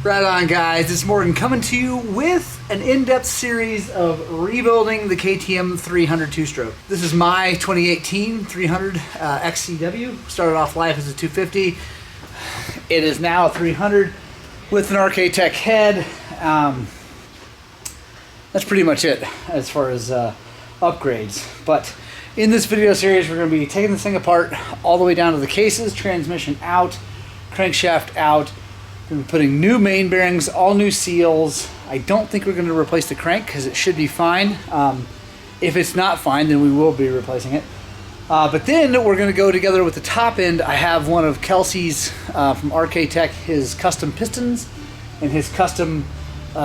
Right on, guys. It's Morgan coming to you with an in-depth series of rebuilding the KTM 300 two-stroke. This is my 2018 300 XCW. Started off life as a 250. It is now a 300 with an RK Tech head. That's pretty much it as far as upgrades. But in this video series, we're going to be taking this thing apart all the way down to the cases, transmission out, crankshaft out. We're putting new main bearings, all new seals. I don't think we're going to replace the crank because it should be fine. If it's not fine, then we will be replacing it. But then we're going to go together with the top end. I have one of Kelsey's from RK Tech, his custom pistons and his custom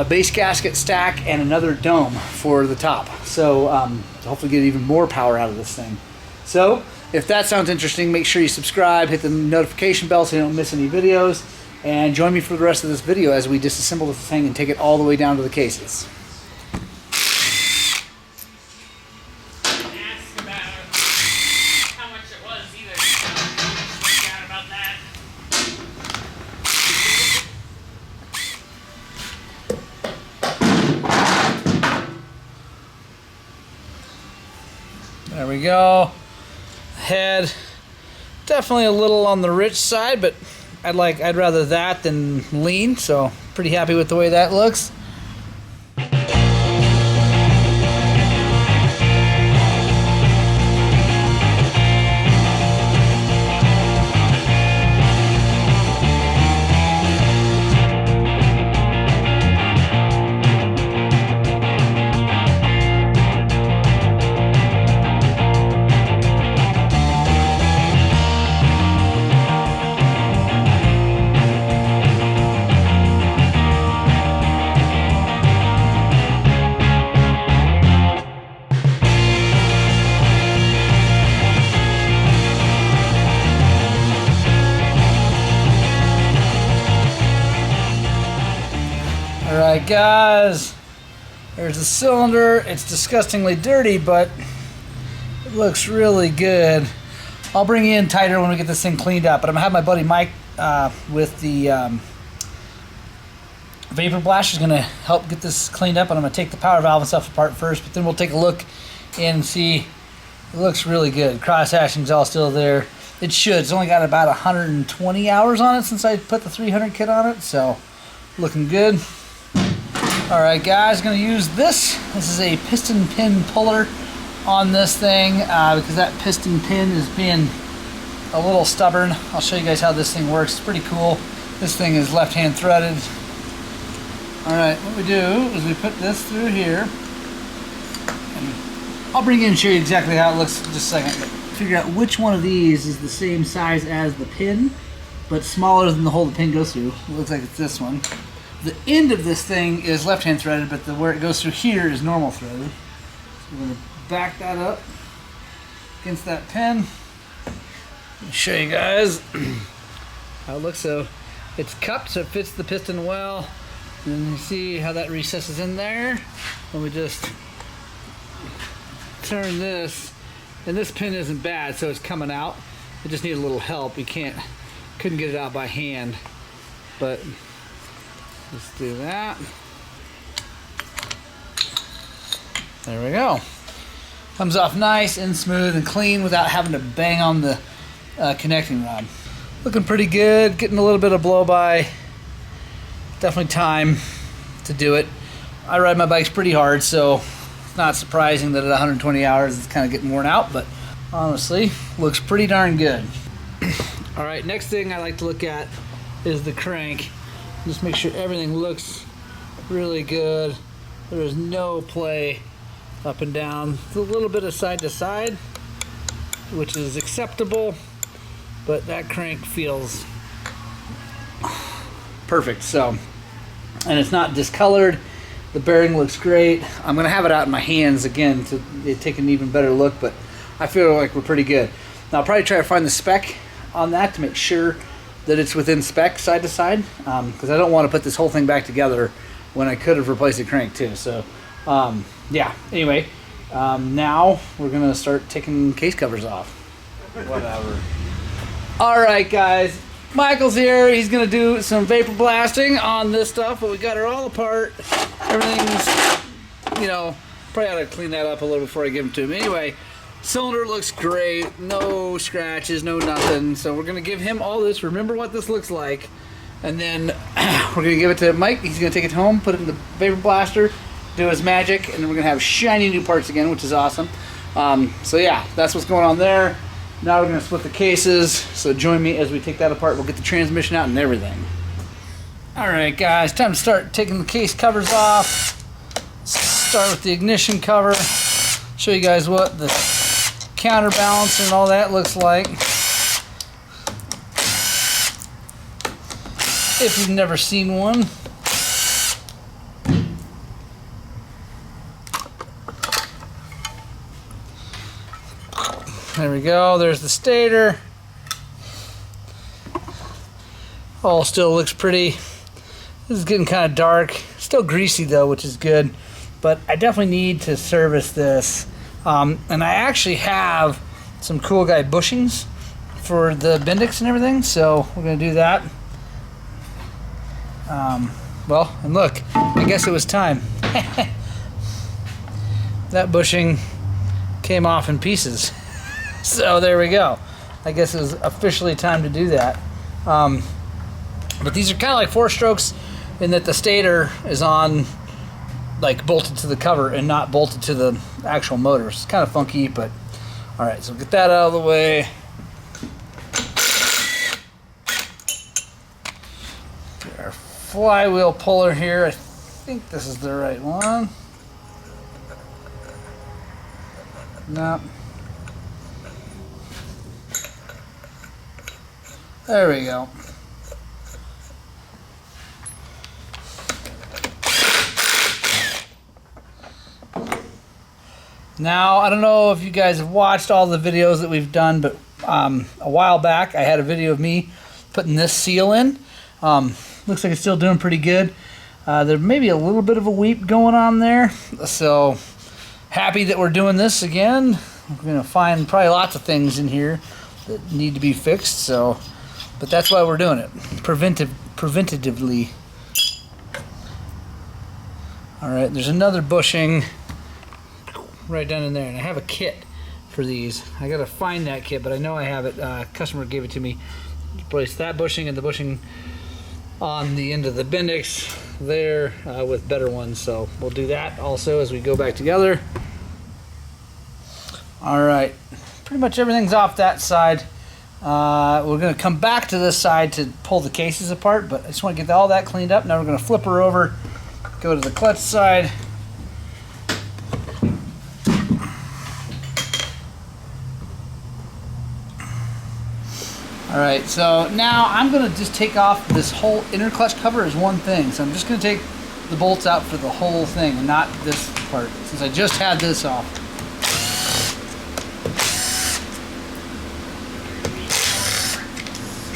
base gasket stack and another dome for the top. So to hopefully get even more power out of this thing. So if that sounds interesting, make sure you subscribe, hit the notification bell so you don't miss any videos. And join me for the rest of this video as we disassemble this thing and take it all the way down to the cases. Ask about how much it was either, so freak out about that. There we go. Head, definitely a little on the rich side, but I'd rather that than lean, so pretty happy with the way that looks. Alright guys, there's the cylinder. It's disgustingly dirty, but it looks really good. I'll bring you in tighter when we get this thing cleaned up, but I'm going to have my buddy Mike with the vapor blast is going to help get this cleaned up, and I'm going to take the power valve and stuff apart first, but then we'll take a look and see. It looks really good. Cross hashing's all still there. It should. It's only got about 120 hours on it since I put the 300 kit on it, so looking good. Alright guys, going to use this. This is a piston pin puller on this thing because that piston pin is being a little stubborn. I'll show you guys how this thing works. It's pretty cool. This thing is left-hand threaded. Alright, what we do is we put this through here. And I'll bring you in and show you exactly how it looks in just a second. But figure out which one of these is the same size as the pin, but smaller than the hole the pin goes through. It looks like it's this one. The end of this thing is left-hand threaded, but where it goes through here is normal threaded. So we're going to back that up against that pin. Let me show you guys how it looks. So it's cupped, so it fits the piston well. And you see how that recesses in there. And we just turn this, and this pin isn't bad, so it's coming out. It just needs a little help. Couldn't get it out by hand, but let's do that. There we go. Comes off nice and smooth and clean without having to bang on the connecting rod. Looking pretty good. Getting a little bit of blow by. Definitely time to do it. I ride my bikes pretty hard, so it's not surprising that at 120 hours it's kind of getting worn out, but honestly, looks pretty darn good. Alright, next thing I like to look at is the crank. Just make sure everything looks really good. There is no play up and down. It's a little bit of side to side, which is acceptable, but that crank feels perfect. So, and it's not discolored. The bearing looks great. I'm gonna have it out in my hands again to take an even better look, but I feel like we're pretty good. Now I'll probably try to find the spec on that to make sure that it's within spec side to side, because I don't want to put this whole thing back together when I could have replaced the crank too. So yeah, anyway, now we're gonna start taking case covers off. Whatever. All right guys, Michael's here. He's gonna do some vapor blasting on this stuff, but we got her all apart. Everything's, you know, probably ought to clean that up a little before I give them to him. Anyway, cylinder looks great. No scratches, no nothing. So we're gonna give him all this. Remember what this looks like, and then we're gonna give it to Mike. He's gonna take it home, put it in the vapor blaster, do his magic, and then we're gonna have shiny new parts again, which is awesome. So yeah, that's what's going on there. Now we're going to split the cases, so join me as we take that apart. We'll get the transmission out and everything. Alright guys, time to start taking the case covers off. Start with the ignition cover. Show you guys what the counterbalance and all that looks like. If you've never seen one. There we go, there's the stator. All still looks pretty. This is getting kind of dark. Still greasy though, which is good. But I definitely need to service this. And I actually have some cool guy bushings for the Bendix and everything, so we're gonna do that. Well, and look, I guess it was time. That bushing came off in pieces. So there we go. I guess it was officially time to do that. But these are kind of like 4-strokes in that the stator is on, like, bolted to the cover and not bolted to the actual motor. It's kind of funky, but all right. So get that out of the way. Get our flywheel puller here. I think this is the right one. No. There we go. Now, I don't know if you guys have watched all the videos that we've done, but a while back I had a video of me putting this seal in. Looks like it's still doing pretty good. There may be a little bit of a weep going on there, so happy that we're doing this again. We're going to find probably lots of things in here that need to be fixed, so... But that's why we're doing it, preventatively. All right, there's another bushing right down in there, and I have a kit for these. I gotta find that kit, but I know I have it. Customer gave it to me. Place that bushing and the bushing on the end of the Bendix there with better ones. So we'll do that also as we go back together. All right, pretty much everything's off that side. We're going to come back to this side to pull the cases apart, but I just want to get all that cleaned up. Now we're going to flip her over, go to the clutch side. Alright, so now I'm going to just take off this whole inner clutch cover as one thing. So I'm just going to take the bolts out for the whole thing and not this part, since I just had this off.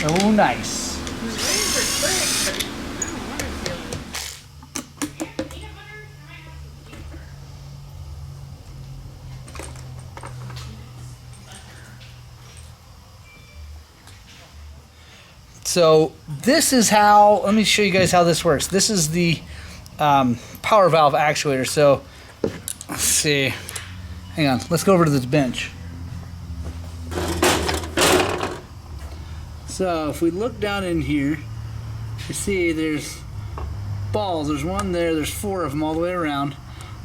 Oh, nice. So this is how, let me show you guys how this works. This is the power valve actuator. So let's see, hang on, let's go over to this bench. So if we look down in here, you see there's balls. There's one there, there's 4 of them all the way around,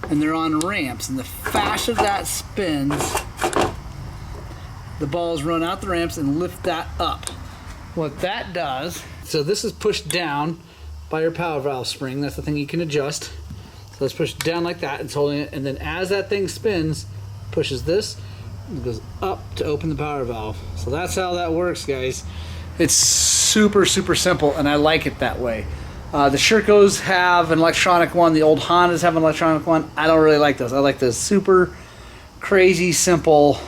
and they're on ramps. And the faster that spins, the balls run out the ramps and lift that up. What that does, so this is pushed down by your power valve spring. That's the thing you can adjust. So let's push it down like that. It's holding it, and then as that thing spins, pushes this, it goes up to open the power valve. So that's how that works, guys. It's super, super simple, and I like it that way. The Shercos have an electronic one. The old Hondas have an electronic one. I don't really like those. I like the super crazy simple,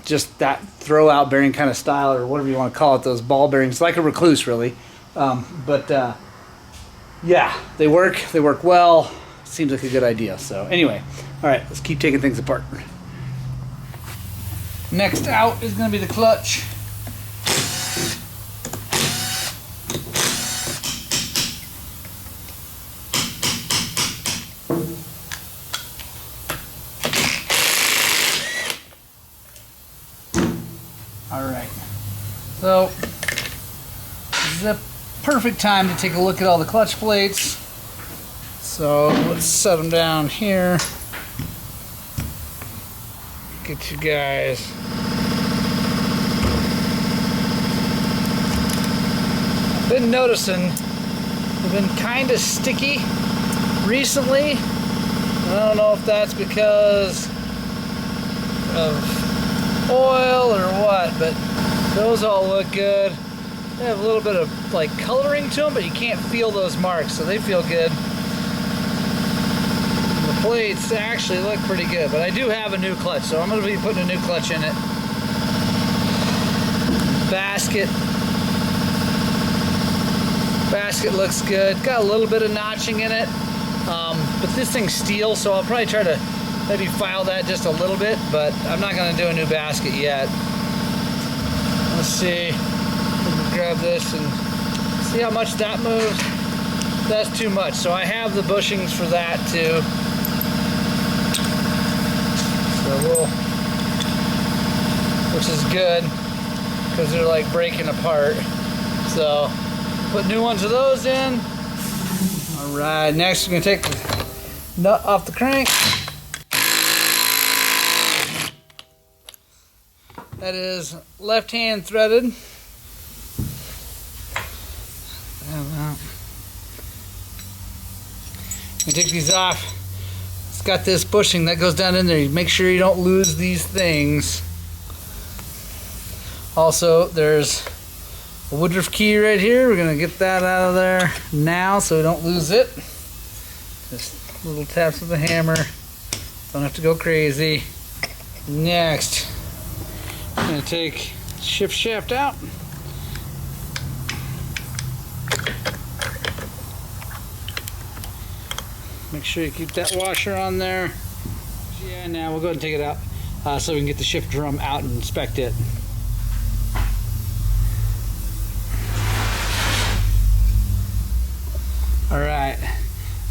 just that throw-out bearing kind of style, or whatever you want to call it, those ball bearings, like a Recluse, really. Yeah, they work well. Seems like a good idea. So anyway, all right, let's keep taking things apart. Next out is going to be the clutch. So this is a perfect time to take a look at all the clutch plates. So let's set them down here. Get you guys. I've been noticing they've been kind of sticky recently. I don't know if that's because of oil or what, but those all look good. They have a little bit of like coloring to them, but you can't feel those marks, so they feel good. The plates actually look pretty good, but I do have a new clutch, so I'm going to be putting a new clutch in it. Basket looks good. Got a little bit of notching in it, but this thing's steel, so I'll probably try to maybe file that just a little bit, but I'm not going to do a new basket yet. Let's see. Grab this and see how much that moves. That's too much, so I have the bushings for that too. So which is good because they're like breaking apart. So put new ones of those in. All right, next we're gonna take the nut off the crank. That is left hand threaded. You take these off. It's got this bushing that goes down in there. You make sure you don't lose these things. Also, there's a Woodruff key right here. We're gonna get that out of there now so we don't lose it. Just little taps with the hammer. Don't have to go crazy. Next, I'm gonna take the shift shaft out. Make sure you keep that washer on there. Yeah, now we'll go ahead and take it out so we can get the shift drum out and inspect it. Alright,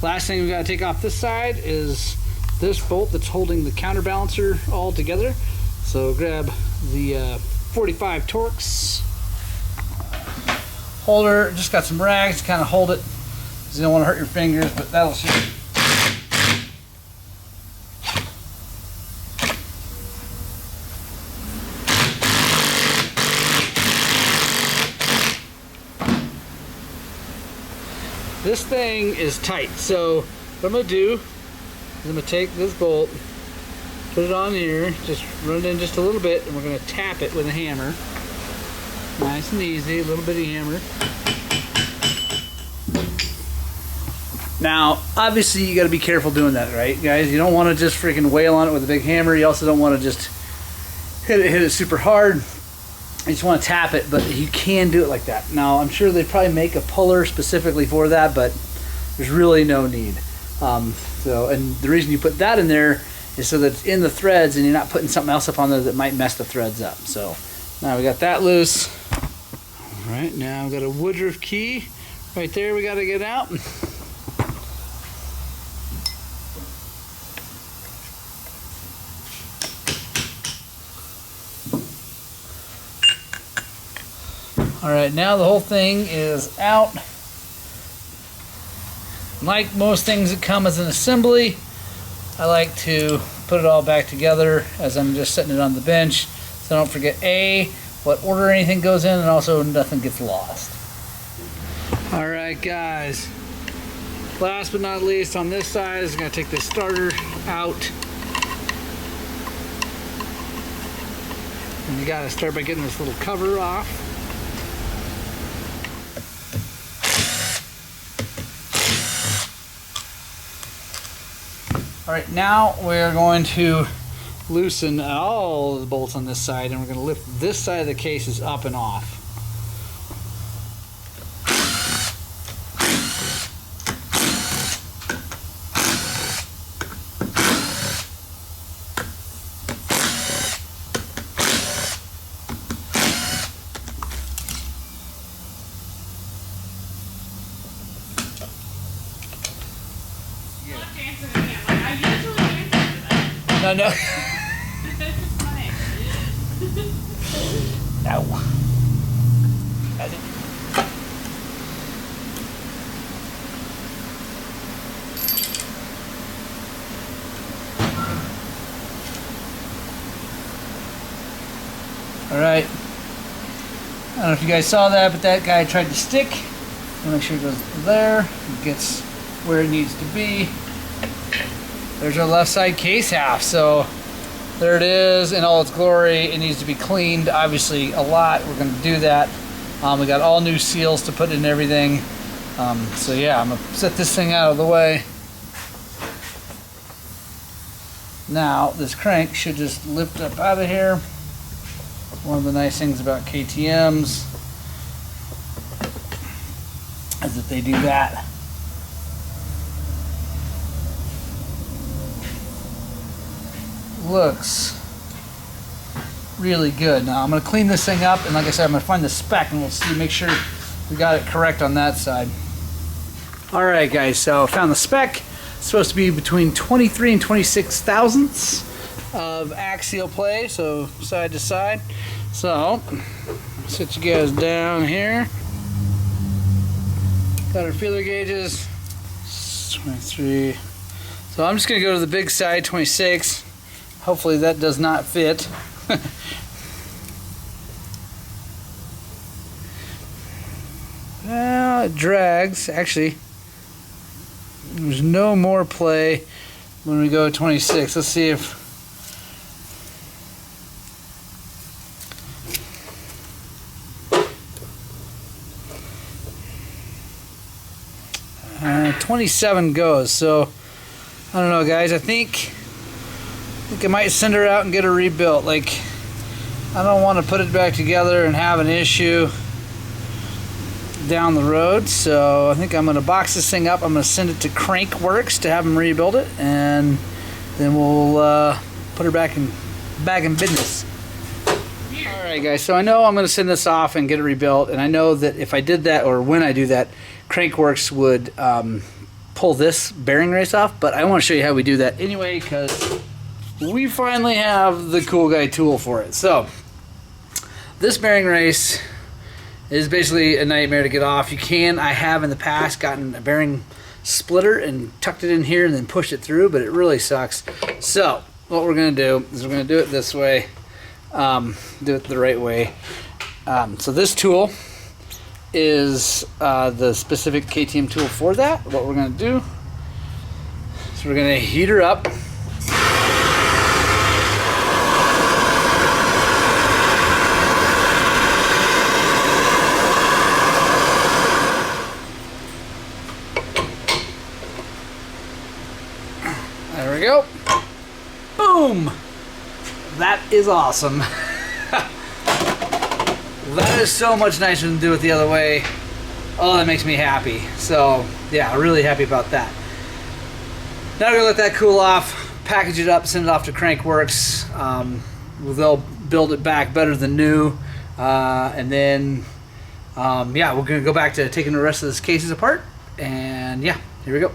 last thing we got to take off this side is this bolt that's holding the counterbalancer all together. So grab the 45 Torx holder, just got some rags to kind of hold it because you don't want to hurt your fingers, but that'll shoot. This thing is tight, so what I'm going to do is I'm going to take this bolt, put it on here, just run it in just a little bit, and we're going to tap it with a hammer. Nice and easy, a little bitty hammer. Now, obviously you got to be careful doing that, right, guys? You don't want to just freaking wail on it with a big hammer. You also don't want to just hit it super hard. You just want to tap it, but you can do it like that. Now, I'm sure they probably make a puller specifically for that, but there's really no need. And the reason you put that in there is so that it's in the threads and you're not putting something else up on there that might mess the threads up. So now we got that loose. All right, now we've got a Woodruff key right there we got to get out. Alright, now the whole thing is out. Like most things that come as an assembly, I like to put it all back together as I'm just setting it on the bench so I don't forget what order anything goes in, and also nothing gets lost. Alright guys, last but not least on this side is I'm going to take this starter out. And you got to start by getting this little cover off. Alright, now we're going to loosen all the bolts on this side, and we're going to lift this side of the cases up and off. No. Ow. Alright. I don't know if you guys saw that, but that guy tried to stick. Make sure it goes there. It gets where it needs to be. There's our left side case half. So there it is in all its glory. It needs to be cleaned, obviously, a lot. We're going to do that. We got all new seals to put in everything. So yeah, I'm going to set this thing out of the way. Now, this crank should just lift up out of here. One of the nice things about KTMs is that they do that. Looks really good. Now I'm going to clean this thing up, and like I said, I'm going to find the spec and we'll see, make sure we got it correct on that side. Alright guys, so I found the spec. It's supposed to be between 23 and 26 thousandths of axial play, so side to side. So sit you guys down here. Got our feeler gauges. 23. So I'm just going to go to the big side, 26. Hopefully that does not fit. Well, it drags. Actually, there's no more play when we go 26. Let's see if 27 goes. So I don't know, guys. I think I might send her out and get her rebuilt. Like, I don't want to put it back together and have an issue down the road. So I think I'm going to box this thing up. I'm going to send it to Crankworks to have them rebuild it, and then we'll put her back in business. Alright guys, so I know I'm going to send this off and get it rebuilt, and I know that if I did that, or when I do that, Crankworks would pull this bearing race off, but I want to show you how we do that anyway, because we finally have the cool guy tool for it. So this bearing race is basically a nightmare to get off. I have in the past gotten a bearing splitter and tucked it in here and then pushed it through, but it really sucks. So what we're going to do is we're going to do it this way, do it the right way. So this tool is the specific KTM tool for that. What we're going to do is we're going to heat her up. There we go. Boom! That is awesome. That is so much nicer than do it the other way. Oh, that makes me happy. So, yeah, really happy about that. Now we're going to let that cool off, package it up, send it off to Crankworks. They'll build it back better than new. And then, yeah, we're going to go back to taking the rest of this cases apart. And, yeah, here we go.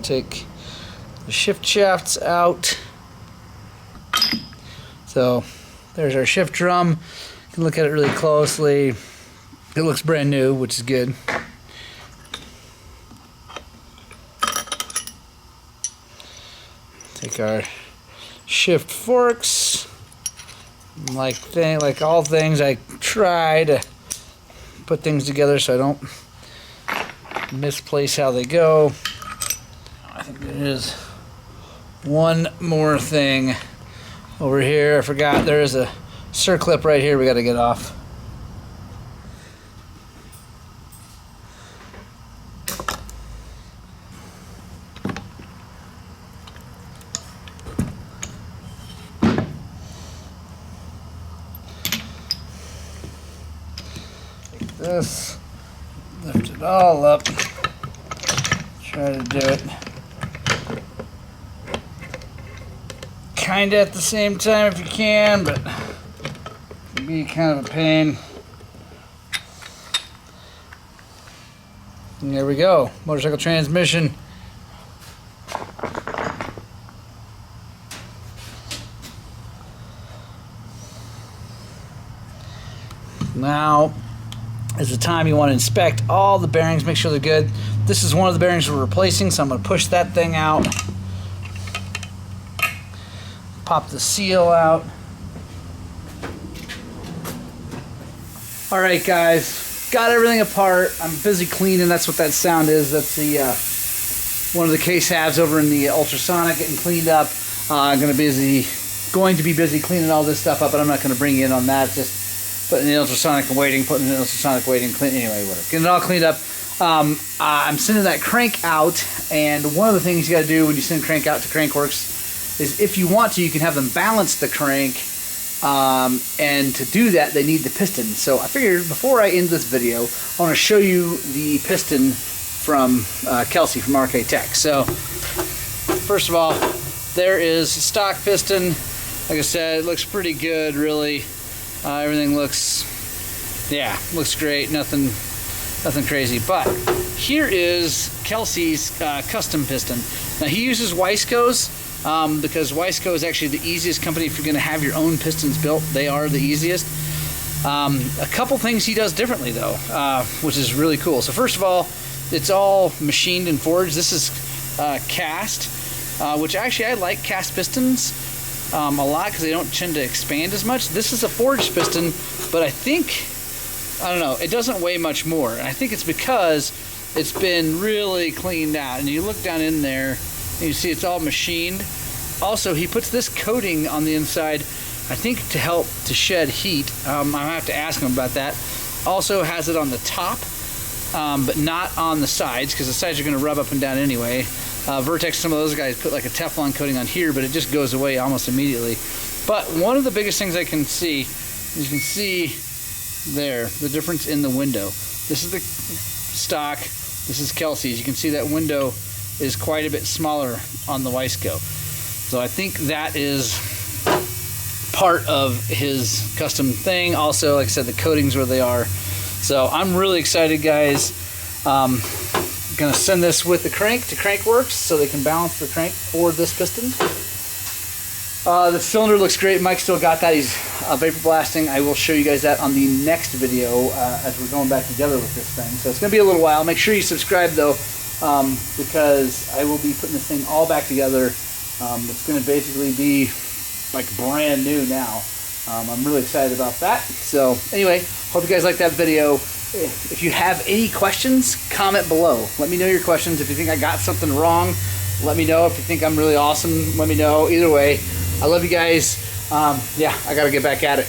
Take the shift shafts out. So there's our shift drum. You can look at it really closely. It looks brand new, which is good. Take our shift forks. Like all things, I try to put things together so I don't misplace how they go. I think there is one more thing over here. I forgot there is a circlip right here we got to get off. Take this, lift it all up, try to do it kind of at the same time if you can, but it can be kind of a pain. And there we go, motorcycle transmission. Now is the time you want to inspect all the bearings, make sure they're good. This is one of the bearings we're replacing, so I'm going to push that thing out. Pop the seal out. All right, guys, got everything apart. I'm busy cleaning. That's what that sound is. That's the one of the case halves over in the ultrasonic getting cleaned up. I'm going to be busy cleaning all this stuff up, but I'm not going to bring you in on that. Just putting the ultrasonic and waiting, putting the ultrasonic waiting, clean anyway, whatever. Getting it all cleaned up. I'm sending that crank out, and one of the things you got to do when you send crank out to Crankworks is, if you want to, you can have them balance the crank. And to do that, they need the piston. So I figured before I end this video, I want to show you the piston from Kelsey from RK Tech. So first of all, there is a stock piston. Like I said, it looks pretty good, really. Everything looks great. Nothing crazy. But here is Kelsey's custom piston. Now he uses Wiseco's. Because Wiseco is actually the easiest company if you're going to have your own pistons built. They are the easiest. A couple things he does differently, though, which is really cool. So first of all, it's all machined and forged. This is cast, which actually I like cast pistons a lot because they don't tend to expand as much. This is a forged piston, but I don't know, it doesn't weigh much more. And I think it's because it's been really cleaned out. And you look down in there, and you see it's all machined. Also, he puts this coating on the inside, I think to help to shed heat. I have to ask him about that. Also has it on the top, but not on the sides, because the sides are going to rub up and down anyway. Vertex, some of those guys put like a Teflon coating on here, but it just goes away almost immediately. But one of the biggest things I can see, you can see there, the difference in the window. This is the stock, this is Kelsey's. You can see that window is quite a bit smaller on the Wiseco. So I think that is part of his custom thing. Also, like I said, the coating's where they are. So I'm really excited, guys. Gonna send this with the crank to Crankworks so they can balance the crank for this piston. The cylinder looks great. Mike still got that. He's vapor blasting. I will show you guys that on the next video as we're going back together with this thing. So it's gonna be a little while. Make sure you subscribe though, because I will be putting this thing all back together. It's going to basically be like brand new now. I'm really excited about that. So anyway, hope you guys like that video. If you have any questions, comment below. Let me know your questions. If you think I got something wrong, let me know. If you think I'm really awesome, let me know. Either way, I love you guys. Yeah, I got to get back at it.